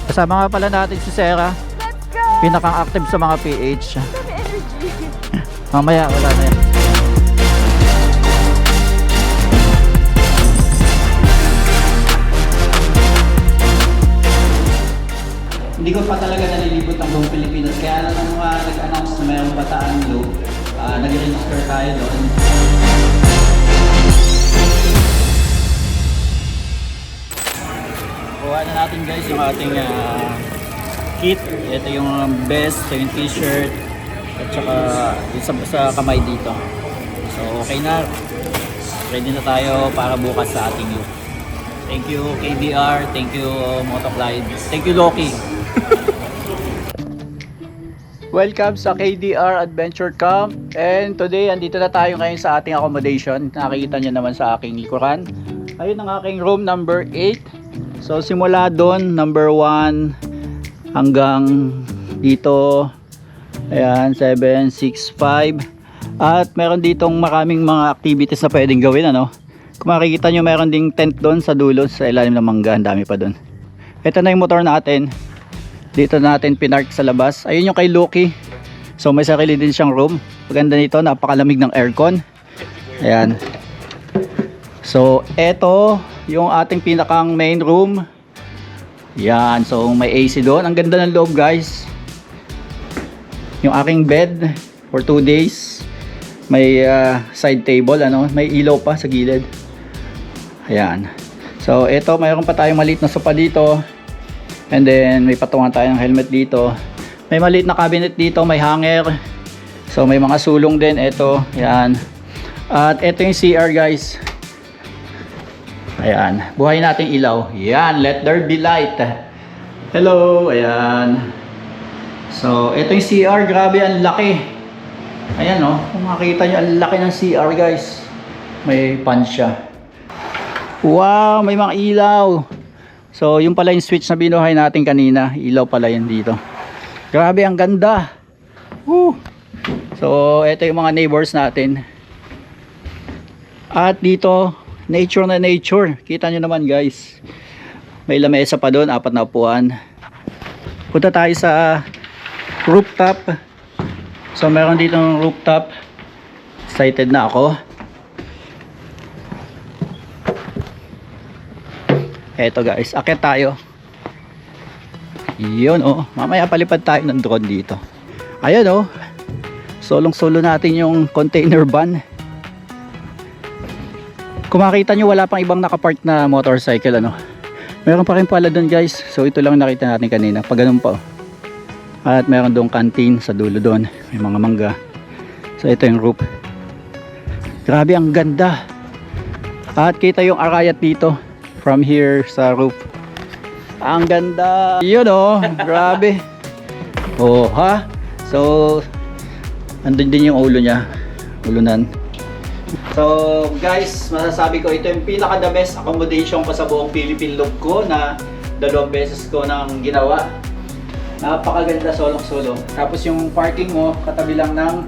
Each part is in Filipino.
Kasama nga pala natin si Sarah, Let's go! pinaka-active sa mga PH. Dami energy. Mamaya, wala na yan. Hindi ko pa talaga nalilibot ang buong Pilipinas. Kaya na nung nag-announce na mayroong Bataan Loop, nag-register tayo doon. Kuha na natin guys yung ating kit. Ito yung vest, ito yung t-shirt, at saka sa kamay dito. So okay na. Ready na tayo para bukas sa ating loop. Thank you KDR, thank you Motoglide, thank you Loki. Welcome sa KDR Adventure Camp, and today andito na tayo ngayon sa ating accommodation. Nakikita nyo naman sa aking likuran. Ayun ang aking room number 8. So simula doon number 1 hanggang dito, ayan 7, 6, 5. At meron ditong maraming mga activities na pwedeng gawin, ano. Kung makikita nyo, meron ding tent doon sa dulo, sa ilalim ng mangga. Ang dami pa doon. Ito na yung motor natin. Dito natin pinark sa labas. Ayun yung kay Loki. So may sarili din siyang room. Maganda nito, napakalamig ng aircon. Ayan. So eto yung ating pinakang main room. Yan. So may AC doon. Ang ganda ng loob guys. Yung aking bed for 2 days. May side table, ano, may ilaw pa sa gilid. Ayan. So ito, mayroon pa tayong maliit na sofa dito. And then may patungan tayong helmet dito. May maliit na cabinet dito, may hanger. So may mga sulong din ito. Ayan. At ito yung CR guys. Ayan. Buhayin natin ilaw. Ayan, let there be light. Hello. Ayan. So ito yung CR, grabe ang laki. Ayan o, kung makikita nyo, ang laki ng CR guys. May pan siya. Wow, may mga ilaw. So yung pala yung switch na binuhay natin kanina. Ilaw pala yan dito. Grabe, ang ganda. Woo! So ito yung mga neighbors natin. At dito, nature na nature. Kita nyo naman guys. May lamesa pa doon, 4 na upuan. Punta tayo sa rooftop. So meron dito ng rooftop. Excited na ako. Eto guys, akit tayo. Yun oh, mamaya palipad tayo ng drone dito. Ayun oh, solong solo natin yung container van. Kung makita nyo, wala pang ibang nakapark na motorcycle, ano. Meron pa rin pala dun guys. So ito lang nakita natin kanina, pag ganun pa oh. At meron doong canteen sa dulo doon. May mga mangga. So ito yung roof. Grabe, ang ganda. At kita yung arayat dito from here sa roof. Ang ganda. Yun oh, grabe. Oh ha. So andun din yung ulo niya. Ulunan. So guys, masasabi ko ito yung pinaka the best accommodation ko sa buong Philippine Loop ko, na 2 beses ko nang ginawa. Napakaganda, solong-solo. Tapos yung parking mo, katabi lang ng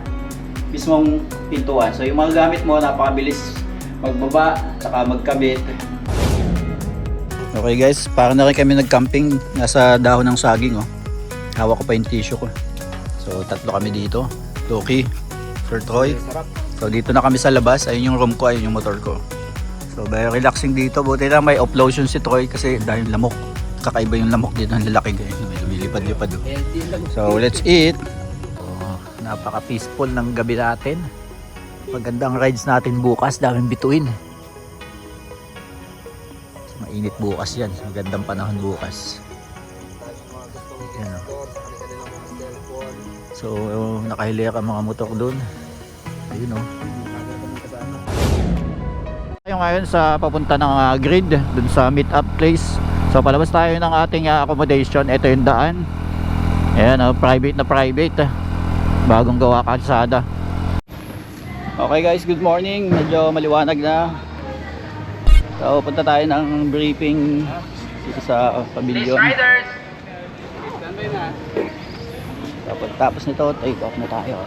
mismong pintuan. So yung mga gamit mo, napakabilis magbaba, saka magkabit. Okay guys, para na rin kami nag-camping. Nasa dahon ng saging oh. Hawak ko pa yung tissue ko. So 3 kami dito. Loki, Sir Troy. So dito na kami sa labas. Ayun yung room ko, ayun yung motor ko. So very relaxing dito. Buti na may off-lotion si Troy kasi dahil lamok. Kakaiba yung lamok dito, ang lalaki guys. Lumilipad-lipad. So let's eat. Napaka peaceful ng gabi natin. Magandang rides natin bukas, daming bituin. Mainit bukas yan, magandang panahon bukas. Yan, oh. So nakahilera ang mga motor doon. Ayun oh. Tayo ngayon sa papunta ng grid dun sa meet-up place. So palabas tayo ng ating accommodation. Ito yung daan. Ayan oh, private na private. Bagong gawa kalsada. Okay guys, good morning. Medyo maliwanag na. So punta tayo ng briefing dito sa pavilion. Tapos nito, take off na tayo.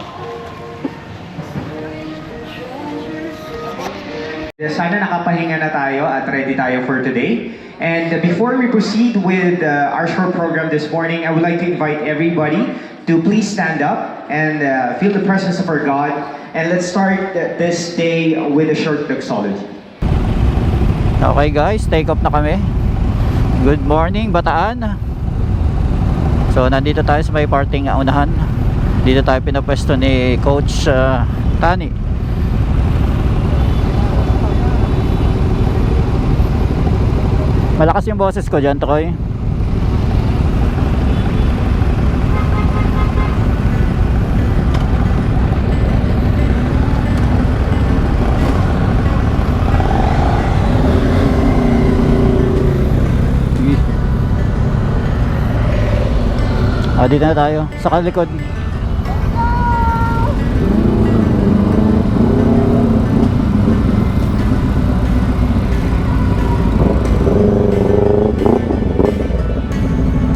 Sana nakapahinga na tayo at ready tayo for today. And before we proceed with our short program this morning, I would like to invite everybody to please stand up and feel the presence of our God. And let's start this day with a short doxology. Okay guys, take off na kami. Good morning Bataan. So nandito tayo sa may parting unahan. Dito tayo pinapwesto ni Coach Tani. Malakas yung boses ko dyan, Troy. Dito na tayo sa kalikod.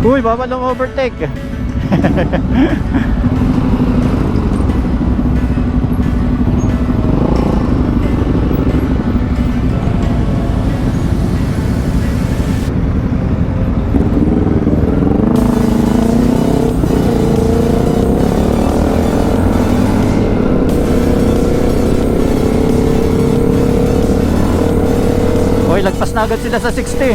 Uy, baba lang overtake. Uy, lagpas na agad sila sa 60.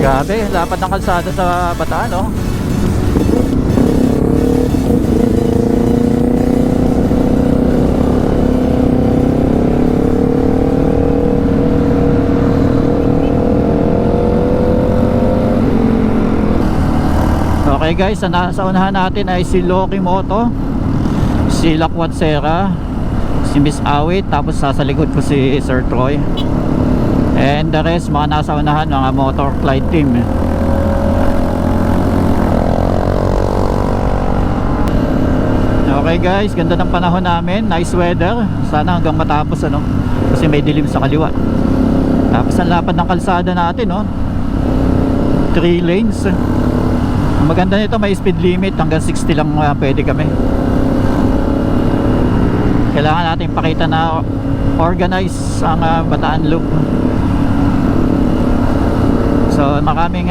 Grabe, lapad ng kalsada sa Bataan, no? Okay guys, sa unahan natin ay si Loki Moto, si Lakwat Sera, si Miss Awit, tapos sa likod ko si Sir Troy. And the rest, mga nasa unahan, mga Motor Clyde team. Okay guys, ganda ng panahon namin. Nice weather. Sana hanggang matapos, ano, kasi may dilim sa kaliwa. Tapos ang lapad ng kalsada natin, no? 3 lanes. Ang maganda nito, may speed limit. Hanggang 60 lang pwede kami. Kailangan natin pakita na organize ang Bataan Loop. So maraming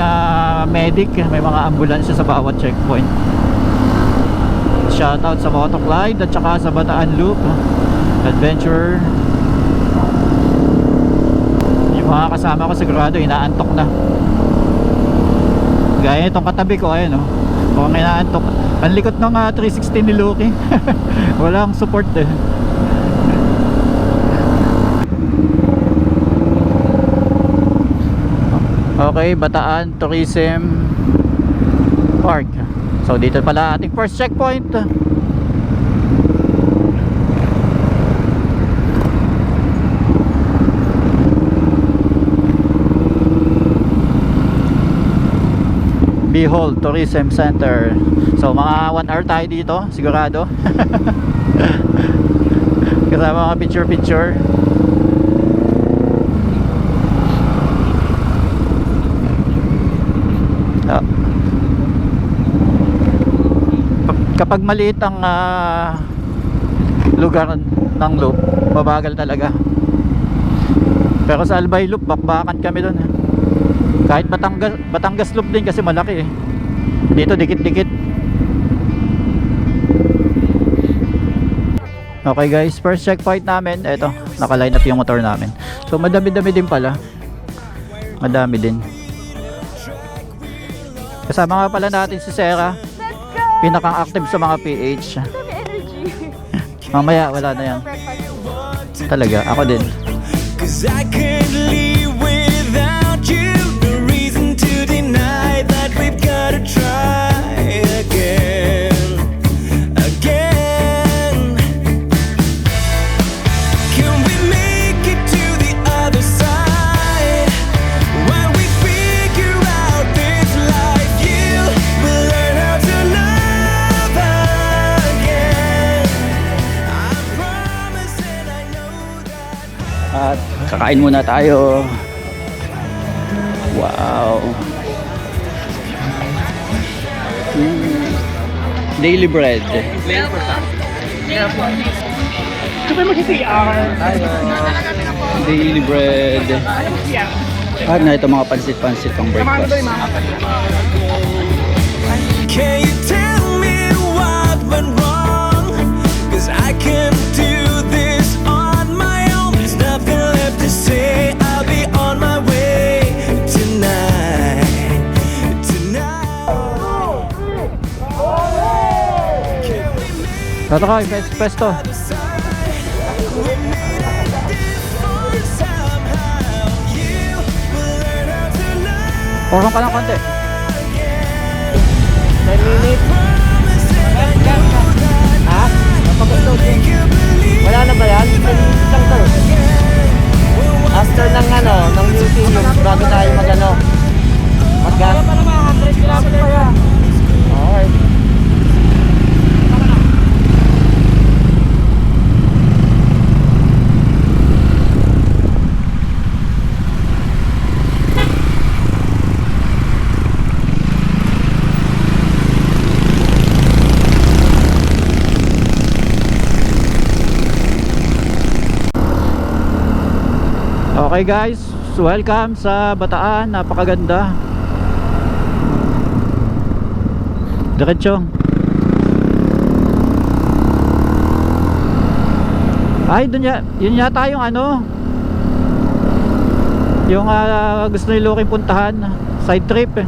medic, may mga ambulansya sa bawat checkpoint. Shoutout sa Moto Clyde at saka sa Bataan Loop Adventure. Yung mga kasama ko sigurado inaantok na. Gaya itong katabi ko, ayun, oh. Kung inaantok. Ang likot ng 360 ni Loki. Walang support eh. Okay, Bataan Tourism Park. So dito pala ating first checkpoint. Bihol Tourism Center. So mga 1 hour tayo dito, sigurado. Kasama mga picture. Kapag maliit ang lugar ng loop, mabagal talaga. Pero sa Albay Loop, bakbakan kami doon. Kahit Batangas Loop din kasi malaki eh. Dito dikit-dikit. Okay guys, first checkpoint namin. Eto, naka-line up yung motor namin. So madami-dami din pala. Madami din. Kasama nga pala natin si Sarah, pinakang active sa mga PH. Mamaya wala na yan. Talaga, ako din. Cause I can't live without you. No reason to deny that we've gotta try again. Can we make it to the other side? While we figure out this life, you will learn how to love again. I promise and I know that. At kakain muna tayo. Wow. Daily bread. Daily bread. At na ito mga pansit-pansit pang breakfast. Can you tell me what went wrong? 'Cause I can't do this on my own. There's nothing left to say. I'll be on my way tonight. Can we make Tato ka, pesto. a sign? We made a difference somehow. You will learn how to love Orong ka ng konti. again. 10 minutes. Ha? Napag-upload yun. Wala na ba yan? Isang to. After ng ano, ng meeting yung bago tayo mag-ano. Mag-gas. Wala pa naman, 100 kilometers pa yan. Okay. Okay guys, welcome sa Bataan. Napakaganda. Diretso. Ay, yun yata yung ano, yung gusto ni Loki puntahan, side trip eh.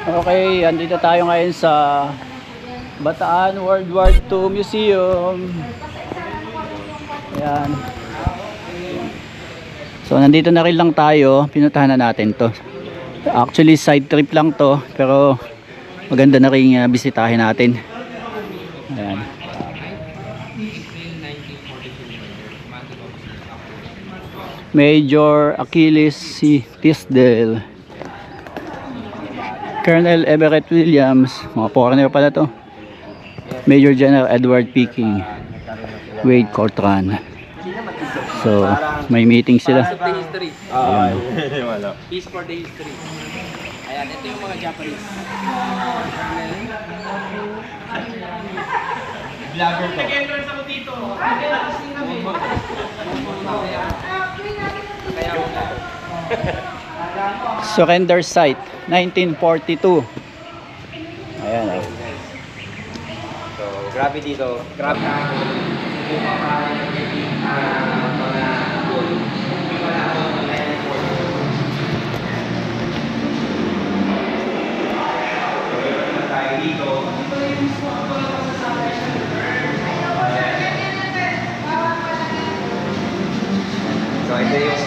Okay, andito tayo ngayon sa Bataan World War II Museum. Ayan. So nandito na rin lang tayo. Pinuntahan na natin to. Actually side trip lang to, pero maganda na rin bisitahin natin. Ayan. Major Achilles C. Tisdale, Colonel Everett Williams, mga foreigner pala to. Major General Edward P. King, Wade Cortran. So, may meeting sila. Peace for the history. Ayan, ito yung mga Japanese. Vlogger to. Surrender Site 1942. Ayan. So, grabe dito. Grabe. So, ito yung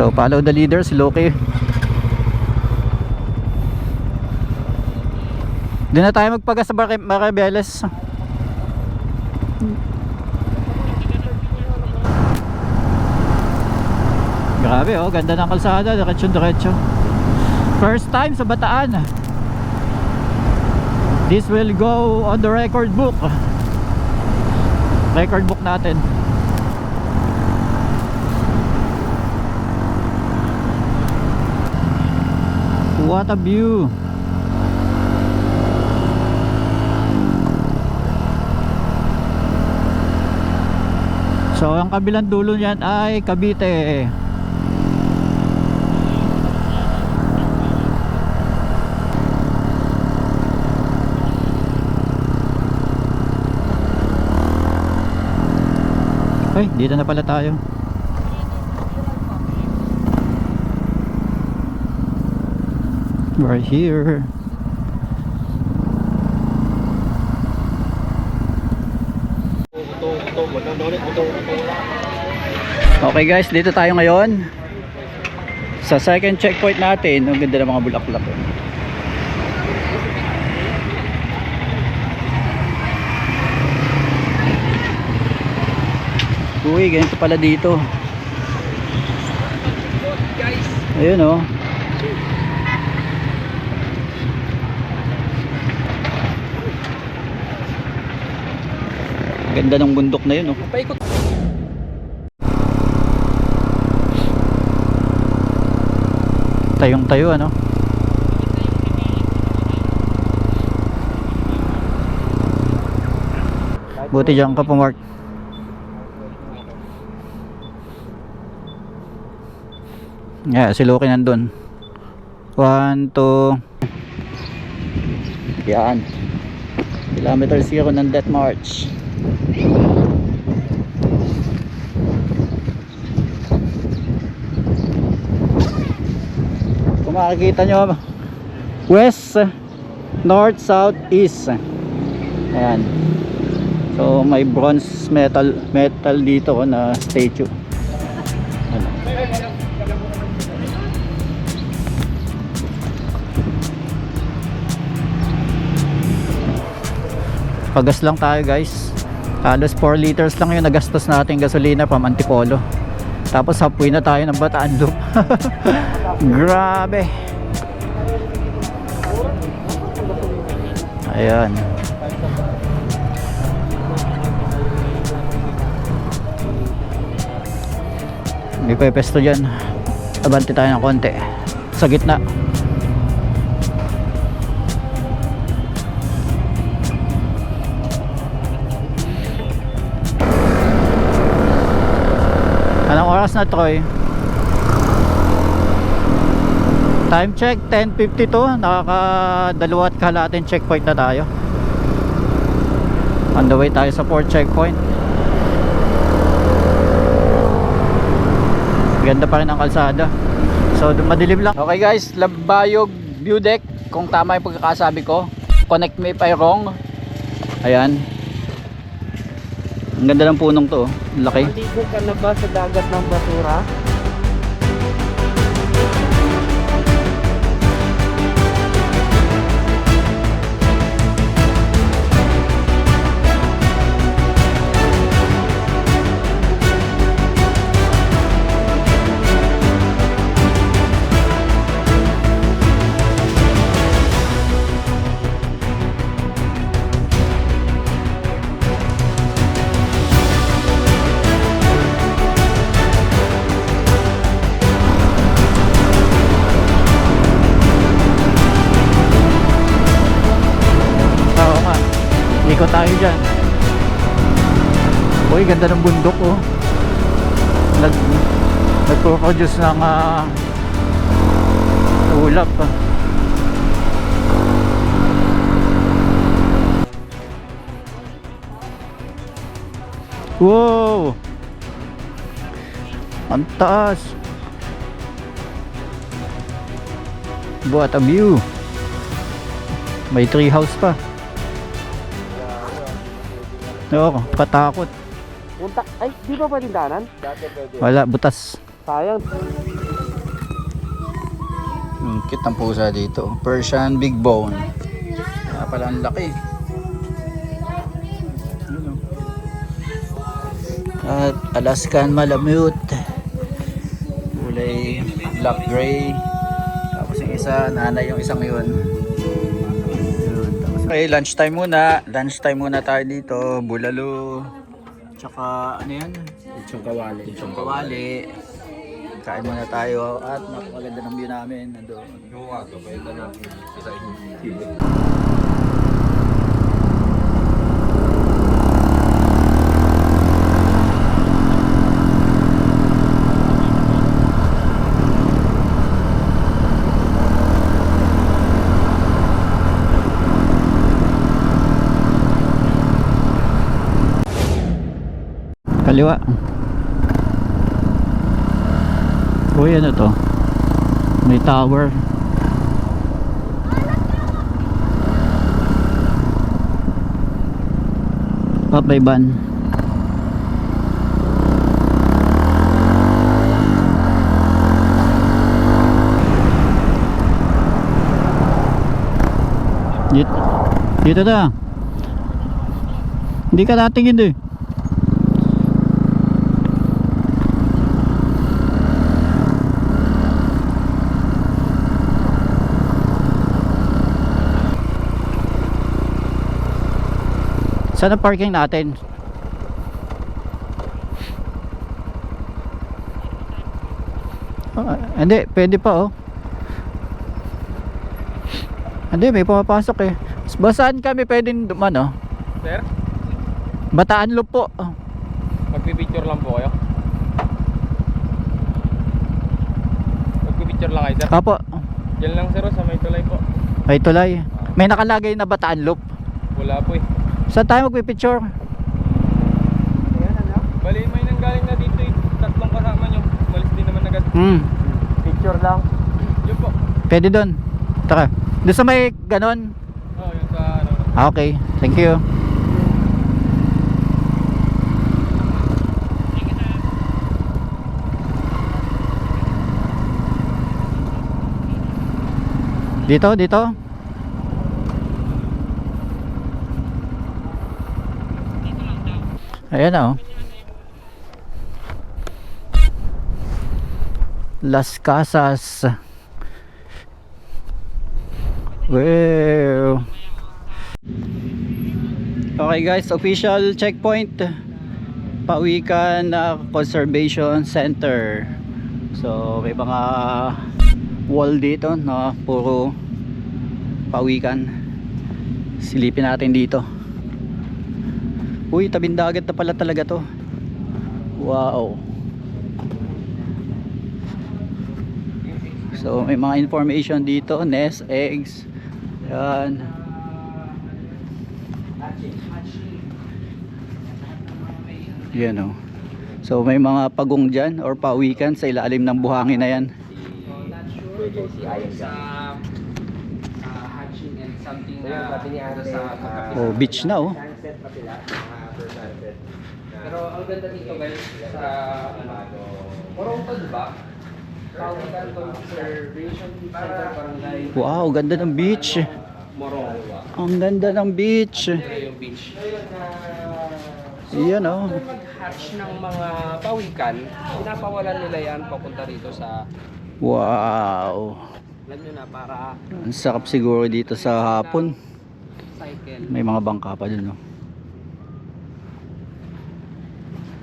So, follow the leader, si Loki. Doon na tayo magpagas sa Maribeles. Grabe oh, ganda ng kalsada, diretso. First time sa Bataan. This will go on the record book. Record book natin. What a view. So ang kabilang dulo niyan ay Cavite. Ay, dito na pala tayo. We're here. Okay guys, dito tayo ngayon sa second checkpoint natin. Ang ganda ng mga bulaklak. Uy, ganito pala dito. Ayun oh. Ganda Ganda ng bundok na yun, oh. Paikot. Tayong tayo, ano. Buti dyan ka pumark. Yeah, si Loki nandun. 1, 2. Yan. Kilometer 0 ng Death March. Kung makikita nyo, west, north, south, east. Ayan. So may bronze metal dito na statue. Ano? Pagas lang tayo guys. Halos 4 liters lang yung nagastos natin gasolina from Antipolo. Tapos halfway na tayo ng Bataan Loop. Grabe. Ayan. Hindi pa ipesto dyan. Abante tayo ng konti sa gitna. Anong oras na, Troy? Time check 10:52. Nakaka-2 kalahating checkpoint na tayo. On the way tayo sa 4th checkpoint. Ganda pa rin ang kalsada. So madilim lang. Okay guys, Lambayog View Deck. Kung tama yung pagkakasabi ko. Connect me if I'm wrong. Ayan. Ang ganda ng punong to, oh. Laki. Maligo ka na ba sa dagat ng basura? Ikot tayo dyan. Uy, ganda ng bundok, oh. Nagpo-produce ng ulap, ah. Wow, ang taas. What a view. May tree house pa. Oo, katakot. Punta, ay, di ba pwedeng daanan? Dati pwede. Wala, butas. Sayang. Cute ang pusa dito. Persian Big Bone. Kaya pala ang laki. At Alaskan Malamute. Kulay black gray. Tapos yung isa, nanay yung isang yun. Okay, lunchtime muna. Lunchtime muna tayo dito. Bulalo. Tsaka ano yan? Lechong kawali. Lechong kawali. Kain muna tayo. At napakaganda ng view namin. Nandun. Kaliwa. Uy, ano to? May tower. Up by van. Dito na. Hindi ka natingin eh. Saan ang parking natin? Hindi, pwede pa oh. Hindi, may pumapasok eh. Basaan kami pwedeng dumano? Sir, Bataan Loop po. magpipicture lang po kayo. Magpipicture lang kayo, sir. Apo, Diyan lang, sir, sa may tulay po. may tulay. May nakalagay na Bataan Loop. Wala po eh. Saan tayo magpipicture? Bali, may nanggaling na dito eh. Tatlong kasama nyo. Malis din naman agad. Picture lang. Yun po. Pwede doon. Tara. Doon sa may ganon. Oo, yun sa ano. Okay, thank you. Dito, dito. Ayan oh. Las Casas. Wow. Okay guys, official checkpoint. Pawikan Conservation Center. So may mga wall dito na puro pawikan. Silipin natin dito. Uy, tabing dagat na pala talaga to. Wow. So may mga information dito, nest, eggs. Yan. Yan oh. So may mga pagong dyan or pawikan sa ilalim ng buhangin na yan. Oh, beach na oh. Pero ang ganda dito guys sa Morong to, diba? Pawikan Conservation Center Barangay Wow, ganda ng beach. Morong. Ang ganda ng beach. Ito yung beach. Yan oh. After mag-hatch ng mga pawikan, pinapawalan nila yan papunta rito sa Wow. alam nyo na para Ang sarap siguro dito sa hapon. cycle. May mga bangka pa dun oh.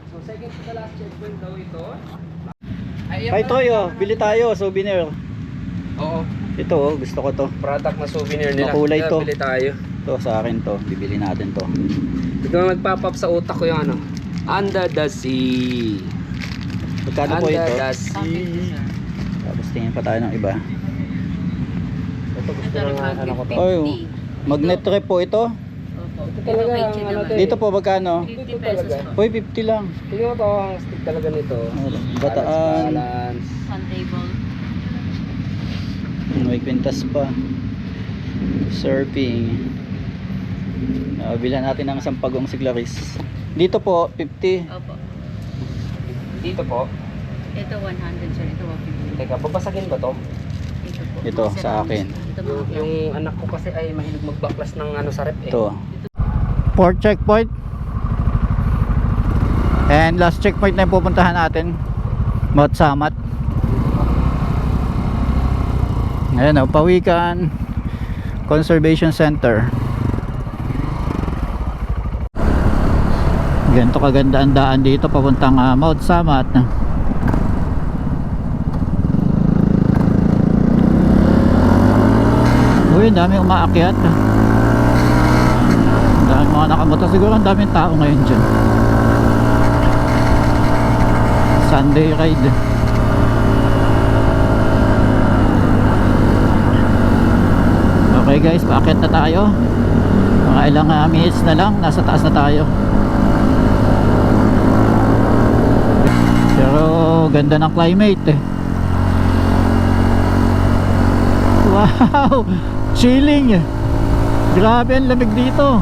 So second to the last checkpoint daw ito. Ay Troy oh, bili tayo souvenir. Oo. Ito oh, gusto ko to. Product na souvenir nila. Makulay Kaya to. Bili tayo. To sa akin to, bibili natin to. Ito nagpapap sa utak ko yung ano. Under the sea. Magkano po Under ito? the sea. Tapos tingin pa tayo ng iba. Ito gusto ng ano ko to. Oy, magnet trip po ito. Ito talaga ang ano to. Dito po magkano? 50 pesos po. Uy, 50 lang. Tingnan mo to, ang stick talaga nito. Bataan. Balance. May kwintas pa. Surfing. Bilhan natin ng isang pagong siglaris. Dito po, 50. Opo. Dito po. Ito 100 sir, ito 150. Teka, babasagin ba to? Ito po. Ito, Mga sa akin. Ito Yung, mga yung anak ko kasi ay mahilig magbaklas ng ano sa rep eh. Ito. Port checkpoint. And last checkpoint na yung pupuntahan natin. Mount Samat. Ayan o, Pawikan Conservation Center. Ganito kaganda ang daan dito papuntang Mount Samat. Uy, ang daming umaakyat. Ang daming mga nakamotor. Siguro ang daming tao ngayon dyan. Sunday ride. Okay guys, paakyat na tayo. Mga ilang minutes na lang, nasa taas na tayo. Pero ganda ng climate eh. Wow! Chilling! Grabe ang lamig dito.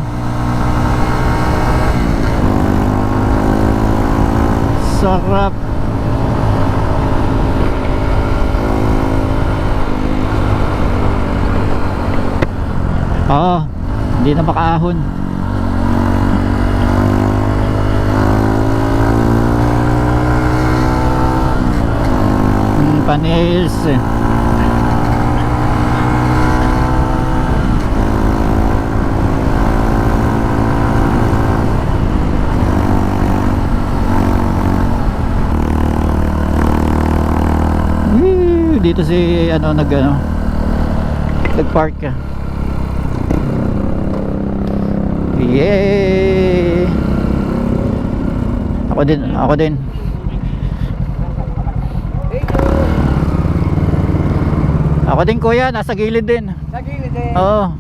Sarap. Oo, hindi na makaahon. Panis. dito si nag-park. Yay! Ako din. Ako din kuya, nasa gilid din. Sa gilid eh. Oo.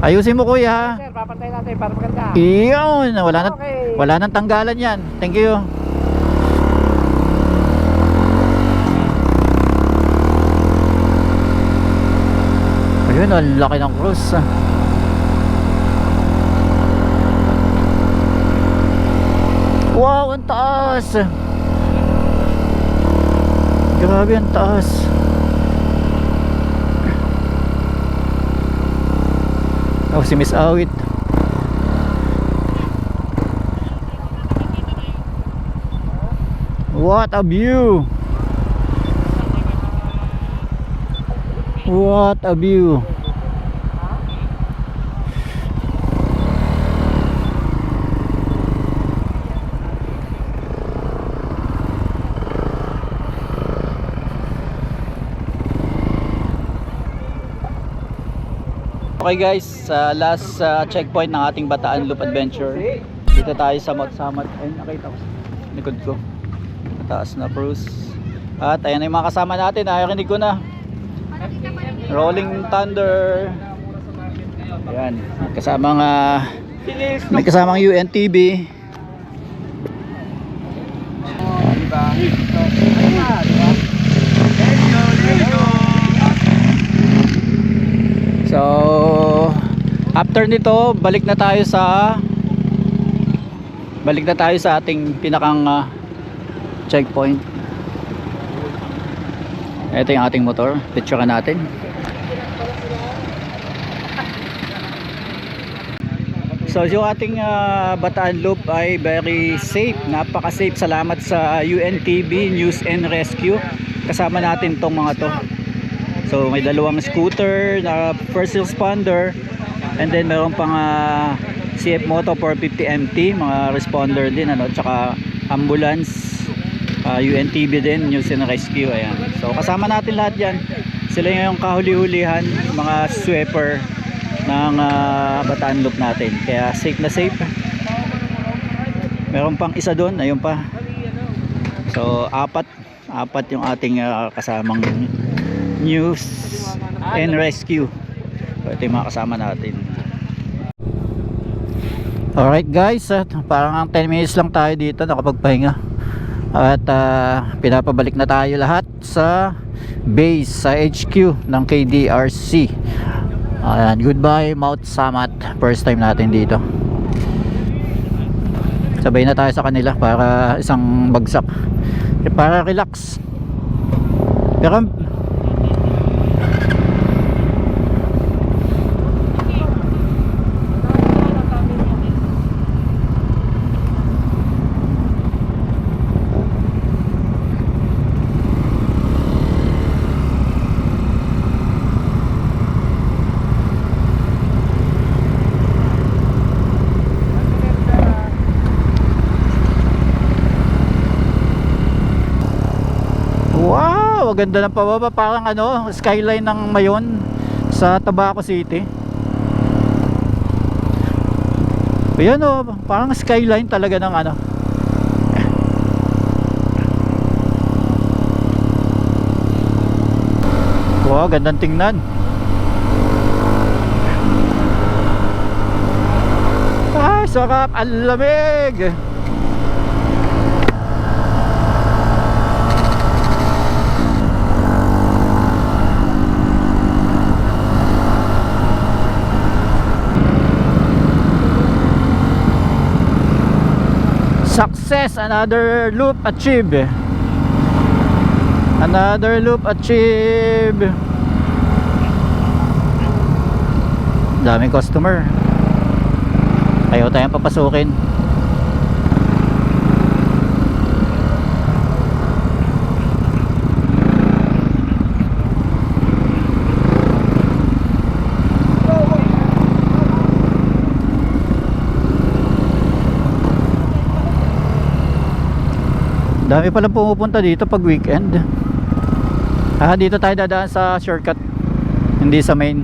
Ayusin mo kuya ha. Sir, papantay natin para maganda. Iyon, Okay. wala nang tanggalan yan. Thank you. Ayun, ang laki ng cruise. Wow, ang taas. Grabe, ang taas. Oh, si Miss Awit. What a view! What a view! Okay guys, sa last checkpoint ng ating Bataan Loop Adventure. Dito tayo sa Mount Samat. Ayun, nakita ko sa likod ko. Mataas na cruise. At ayan na yung mga kasama natin. Narinig ko na. Rolling Thunder. Ayan. May kasamang UNTV. So after nito, balik na tayo sa ating pinakang checkpoint. Ito yung ating motor. Picturean natin. So yung ating Bataan Loop ay very safe, napaka-safe. Salamat sa UNTV News and Rescue. Kasama natin tong mga to. So may dalawang scooter na first responder, and then meron pang CF Moto 450 MT, mga responder din tsaka ambulance, UNTV din, News and Rescue. Ayan. So kasama natin lahat yan. Sila yung kahuli-hulihan, mga sweeper ng Bataan Loop natin. Kaya safe na safe. Meron pang isa doon, ayun pa. So apat yung ating kasamang News and Rescue. So, ito yung mga kasama natin. Alright guys, parang 10 minutes lang tayo dito nakapagpahinga. At pinapabalik na tayo lahat sa base, sa HQ ng KDRC. Ayan, goodbye Mount Samat. First time natin dito. Sabay na tayo sa kanila para isang bagsak. Para relax. Pero ganda ng pababa, parang skyline ng Mayon sa Tabaco City. Ayan parang skyline talaga ng wow, gandang tingnan. Ay, sarap, ang lamig. Success, another loop achieved. Another loop achieved. Daming customer. Ayaw tayong papasukin. Dami palang pumupunta dito pag weekend. Dito tayo dadaan sa shortcut, hindi sa main.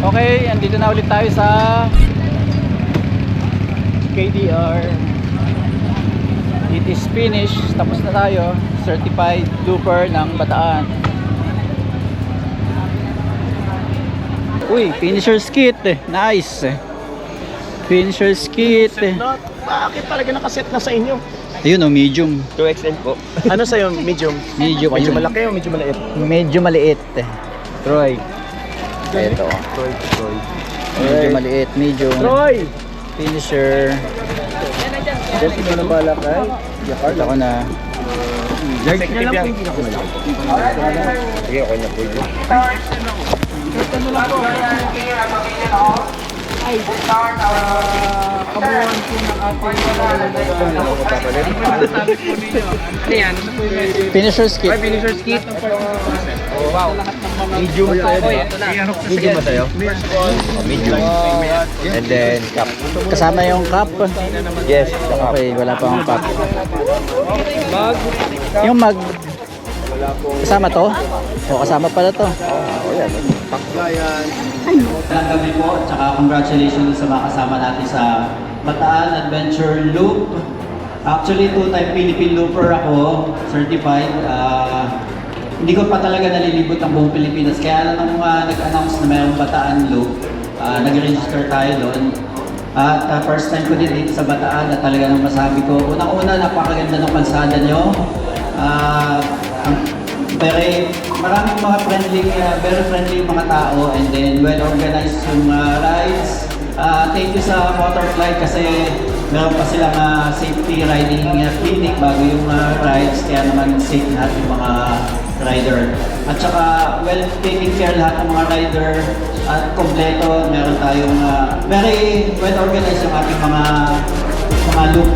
Okay, andito na ulit tayo sa KDR. It is finished. Tapos na tayo. Certified looper ng Bataan. Uy, finisher's kit. Nice. Finisher's kit. Bakit talaga nakaset na sa inyo? Ayun o, medium. 2XL po. Ano sa'yo? Medium? Medium. Medyo ayun. malaki o medyo maliit? Medyo maliit. Troy. Ito. Medyo maliit. Medium. Troy! Finisher. Jesse mo na bala kay? Ito ko na. Executive yan. Sige, okay na po yun. Finisher's kit. Finisher's kit. Medium sa'yo, di ba? Medium ba sa'yo? Medium. And then, cup. Kasama yung cup. Yes, the cup. Okay, wala pa akong cup. Yung mag. Kasama to? O, kasama pala to. Magandang gabi po, at saka congratulations sa mga kasama natin sa Bataan Adventure Loop. Actually, 2-time Philippine Looper ako, certified. Hindi ko pa talaga nalilibot ang buong Pilipinas. Kaya nung nag-announce na mayroong Bataan Loop, nag-register tayo doon. At first time ko din dito sa Bataan at talaga nang masabi ko, unang-una, napakaganda ng kalsada nyo. Very, maraming mga very friendly mga tao, and then well-organized yung rides. Thank you sa Motorflight kasi meron pa silang safety riding clinic bago yung rides, kaya naman safe lahat yung mga rider. At saka well taken care lahat ng mga rider at kompleto. Meron tayong very well organized yung ating mga loop.